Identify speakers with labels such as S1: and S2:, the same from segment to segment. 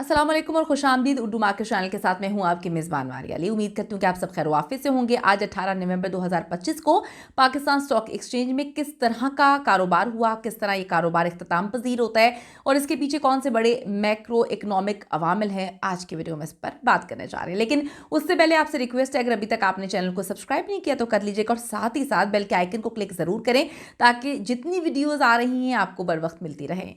S1: अस्सलाम वालेकुम और खुशामदीद उर्दू मार्केट चैनल के साथ मैं हूं आपकी मेज़बान मारिया अली। उम्मीद करती हूं कि आप सब खैर वाफियत से होंगे। आज 18 नवंबर 2025 को पाकिस्तान स्टॉक एक्सचेंज में किस तरह का कारोबार हुआ, किस तरह ये कारोबार इख्तिताम पजीर होता है और इसके पीछे कौन से बड़े मैक्रो इकनॉमिक अवामिल हैं, आज की वीडियो में इस पर बात करने जा रहे हैं। लेकिन उससे पहले आपसे रिक्वेस्ट है, अगर अभी तक आपने चैनल को सब्सक्राइब नहीं किया तो कर लीजिएगा और साथ ही साथ बेल के आइकन को क्लिक ज़रूर करें ताकि जितनी वीडियोज़ आ रही हैं आपको बर वक्त मिलती रहें।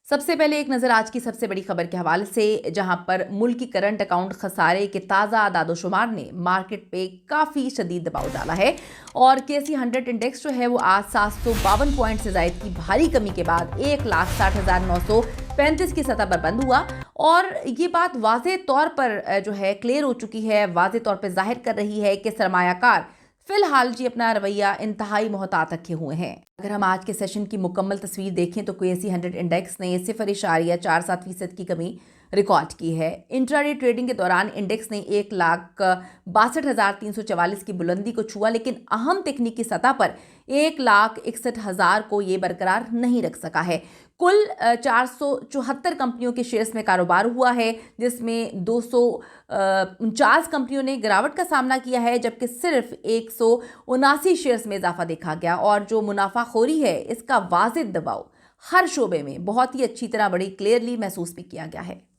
S1: सबसे पहले एक नज़र आज की सबसे बड़ी खबर के हवाले से, जहां पर मुल्क की करंट अकाउंट खसारे के ताज़ा दादोशुमार ने मार्केट पे काफ़ी शदीद दबाव डाला है और KSE 100 इंडेक्स जो है वो आज 752 पॉइंट से ज़ायद की भारी कमी के बाद 1,60,935 की सतह पर बंद हुआ। और ये बात वाज़े तौर पर जो है क्लियर हो चुकी है, वाज़े तौर पर जाहिर कर रही है कि सरमायाकार फिलहाल जी अपना रवैया इंतहाई मोहतात रखे हुए हैं। अगर हम आज के सेशन की मुकम्मल तस्वीर देखें तो KSE 100 इंडेक्स ने 0.47% की कमी रिकॉर्ड की है। इंट्राडे ट्रेडिंग के दौरान इंडेक्स ने 1,62,344 की बुलंदी को छुआ, लेकिन अहम तकनीकी सतह पर 1,61,000 को ये बरकरार नहीं रख सका है। कुल 474 कंपनियों के शेयर्स में कारोबार हुआ है, जिसमें 249 कंपनियों ने गिरावट का सामना किया है, जबकि सिर्फ 179 शेयर्स में इजाफा देखा गया। और जो मुनाफाखोरी है, इसका वाजिद दबाव हर शोबे में बहुत ही अच्छी तरह बड़ी क्लियरली महसूस भी किया गया है।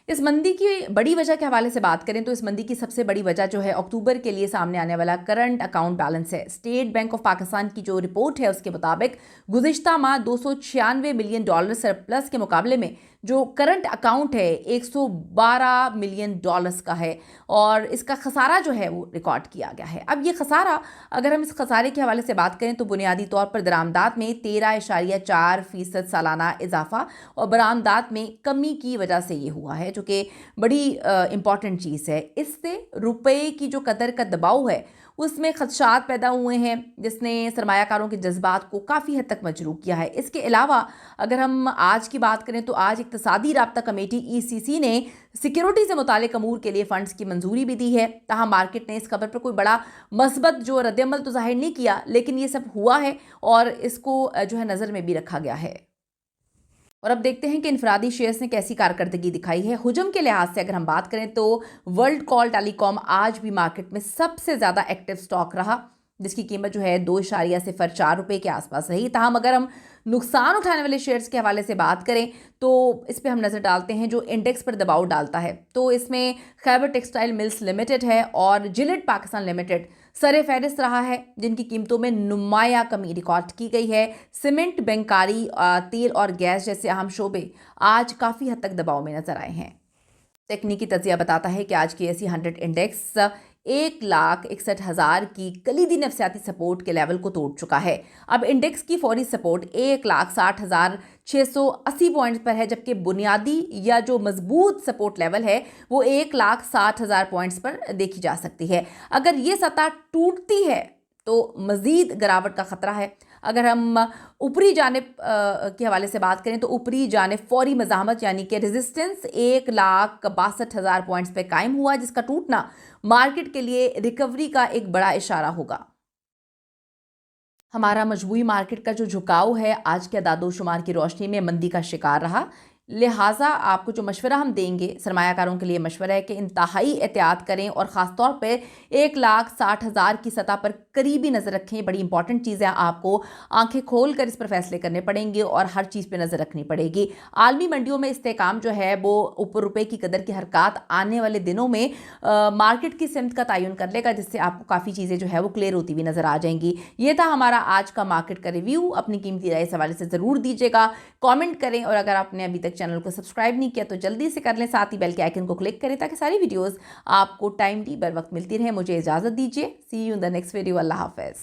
S1: इस मंदी की बड़ी वजह के हवाले से बात करें तो इस मंदी की सबसे बड़ी वजह जो है अक्टूबर के लिए सामने आने वाला करंट अकाउंट बैलेंस है। स्टेट बैंक ऑफ पाकिस्तान की जो रिपोर्ट है उसके मुताबिक गुज़िश्ता माह $296 मिलियन सरप्लस के मुकाबले में जो करंट अकाउंट है $112 मिलियन का है और इसका खसारा जो है वो रिकॉर्ड किया गया है। अब ये खसारा, अगर हम इस खसारे के हवाले से बात करें तो बुनियादी तौर पर दरामदात में 13.4% सालाना इजाफा और बरामदात में कमी की वजह से ये हुआ है, जो कि बड़ी इंपॉर्टेंट चीज़ है। इससे रुपए की जो कदर का दबाव है उसमें खदशात पैदा हुए हैं, जिसने सरमायाकारों के जज्बात को काफ़ी हद तक मजरूह किया है। इसके अलावा अगर हम आज की बात करें तो आज इक़्तिसादी राब्ता कमेटी ECC ने सिक्योरिटी से मुतालिक अमूर के लिए फ़ंड्स की मंजूरी भी दी है। तहाँ मार्केट ने इस खबर पर कोई बड़ा मस्बत जो रद्दअमल तो जाहिर नहीं किया, लेकिन ये सब हुआ है और इसको जो है नज़र में भी रखा गया है। और अब देखते हैं कि इनफरादी शेयर्स ने कैसी कारकर्दगी दिखाई है। हुजम के लिहाज से अगर हम बात करें तो वर्ल्ड कॉल टेलीकॉम आज भी मार्केट में सबसे ज़्यादा एक्टिव स्टॉक रहा, जिसकी कीमत जो है 2.04 रुपये के आसपास रही। तमाम अगर हम नुकसान उठाने वाले शेयर्स के हवाले से बात करें तो इस पर हम नज़र डालते हैं जो इंडेक्स पर दबाव डालता है, तो इसमें खैबर टेक्सटाइल मिल्स लिमिटेड है और जिलेट पाकिस्तान लिमिटेड सरे फहरिस्त रहा है, जिनकी कीमतों में नुमाया कमी रिकॉर्ड की गई है। सीमेंट, बैंकारी, तेल और गैस जैसे अहम शोबे आज काफ़ी हद तक दबाव में नजर आए हैं। तकनीकी तजिया बताता है कि आज KSE 100 इंडेक्स 1,61,000 की कलीदी नफसियाती सपोर्ट के लेवल को तोड़ चुका है। अब इंडेक्स की फौरी सपोर्ट 1,60,680 पॉइंट्स पर है, जबकि बुनियादी या जो मजबूत सपोर्ट लेवल है वो 1,60,000 पॉइंट्स पर देखी जा सकती है। अगर ये सतह टूटती है तो मज़ीद गिरावट का ख़तरा है। अगर हम ऊपरी जानिब के हवाले से बात करें तो ऊपरी जानिब फौरी मज़ाहमत यानी कि रेजिस्टेंस 1,62,000 पॉइंट्स पे कायम हुआ, जिसका टूटना मार्केट के लिए रिकवरी का एक बड़ा इशारा होगा। हमारा मजबूरी मार्केट का जो झुकाव है आज के अदादोशुमार की रोशनी में मंदी का शिकार रहा, लिहाजा आपको जो मशवरा हम देंगे सरमायाकारों के लिए मशवरा है कि इंतहाई एहतियात करें और ख़ास तौर पर 1,60,000 की सतह पर करीबी नज़र रखें। बड़ी इंपॉर्टेंट चीज़ है, आपको आंखें खोल कर इस पर फैसले करने पड़ेंगे और हर चीज़ पर नज़र रखनी पड़ेगी। आलमी मंडियों में इस्तेहकाम जो है वो ऊपर रुपये की कदर की हरकत आने वाले दिनों में मार्केट की सिमत का तयन कर लेगा, जिससे आपको काफ़ी चीज़ें जो है वो क्लियर होती हुई नज़र आ जाएंगी। ये था हमारा आज का मार्केट का रिव्यू। अपनी कीमती राय इस हवाले से ज़रूर दीजिएगा, कॉमेंट करें और अगर आपने अभी तक चैनल को सब्सक्राइब नहीं किया तो जल्दी से कर लें, साथ ही बेल के आइकन को क्लिक करें ताकि सारी वीडियोस आपको टाइमली बर वक्त मिलती रहे। मुझे इजाजत दीजिए। See you in the next video. अल्लाह हाफिज़।